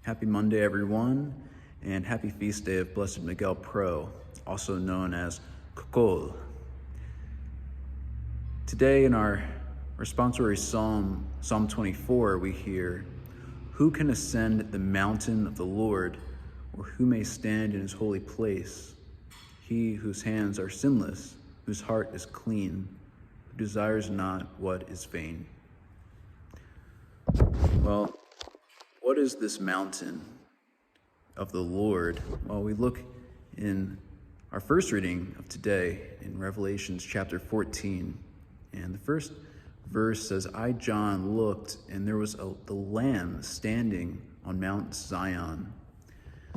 Happy Monday, everyone, and happy feast day of Blessed Miguel Pro, also known as Cocol. Today in our responsory psalm, Psalm 24, we hear, "Who can ascend the mountain of the Lord, or who may stand in his holy place? He whose hands are sinless, whose heart is clean, who desires not what is vain." Well, what is this mountain of the Lord? Well, we look in our first reading of today in Revelations chapter 14. And the first verse says, "I, John, looked, and there was the Lamb standing on Mount Zion."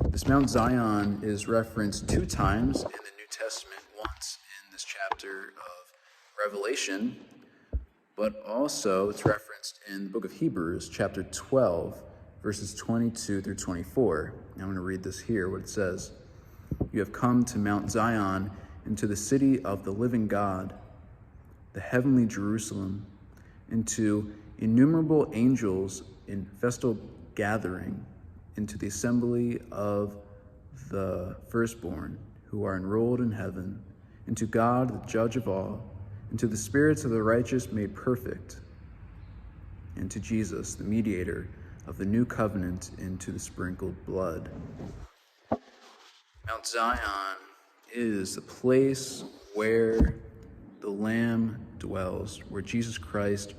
This Mount Zion is referenced two times in the New Testament, once in this chapter of Revelation, but also it's referenced in the book of Hebrews, chapter 12, verses 22 through 24. I'm going to read this here, what it says. "You have come to Mount Zion and to the city of the living God, the heavenly Jerusalem, and to innumerable angels in festal gathering, into the assembly of the firstborn who are enrolled in heaven, and to God, the judge of all, and to the spirits of the righteous made perfect, and to Jesus, the mediator of the new covenant, into the sprinkled blood." Mount Zion is the place where the Lamb dwells, where Jesus Christ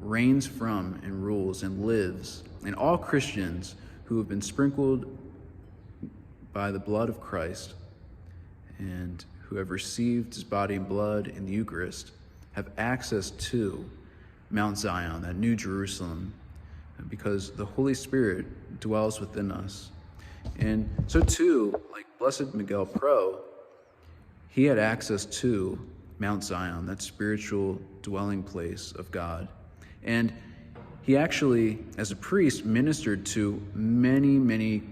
reigns from and rules and lives. And all Christians who have been sprinkled by the blood of Christ and who have received his body and blood in the Eucharist have access to Mount Zion, that new Jerusalem, because the Holy Spirit dwells within us. And so too, like Blessed Miguel Pro, he had access to Mount Zion, that spiritual dwelling place of God. And he actually, as a priest, ministered to many,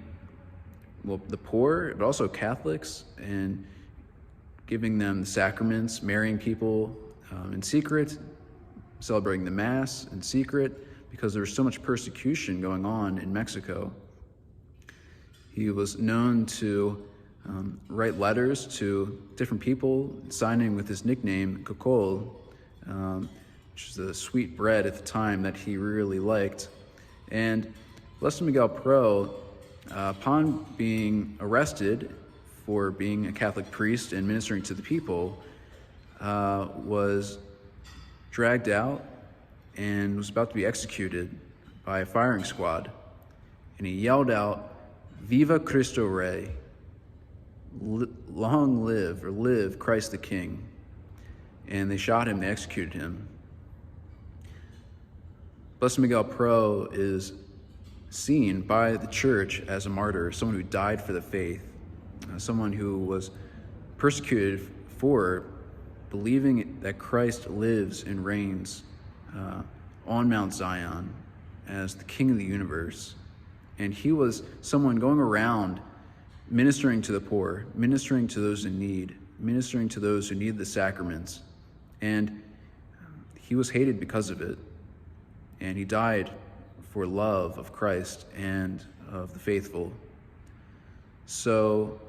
the poor, but also Catholics, and giving them the sacraments, marrying people in secret, celebrating the Mass in secret, because there was so much persecution going on in Mexico. He was known to write letters to different people, signing with his nickname, Cocol, which is a sweet bread at the time that he really liked. And Blessed Miguel Pro, upon being arrested for being a Catholic priest and ministering to the people, was dragged out and was about to be executed by a firing squad. And he yelled out, "Viva Cristo Rey," long live, or live Christ the King. And they shot him, they executed him. Blessed Miguel Pro is seen by the church as a martyr, someone who died for the faith, someone who was persecuted for believing that Christ lives and reigns on Mount Zion as the King of the universe. And he was someone going around ministering to the poor, ministering to those in need, ministering to those who need the sacraments. And he was hated because of it. And he died for love of Christ and of the faithful. So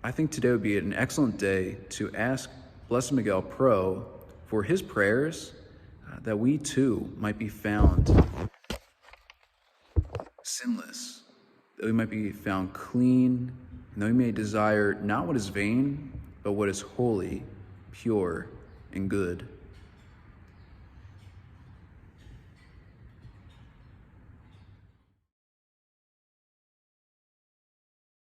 I think today would be an excellent day to ask Blessed Miguel Pro for his prayers, that we too might be found sinless, that we might be found clean, and that we may desire not what is vain, but what is holy, pure, and good.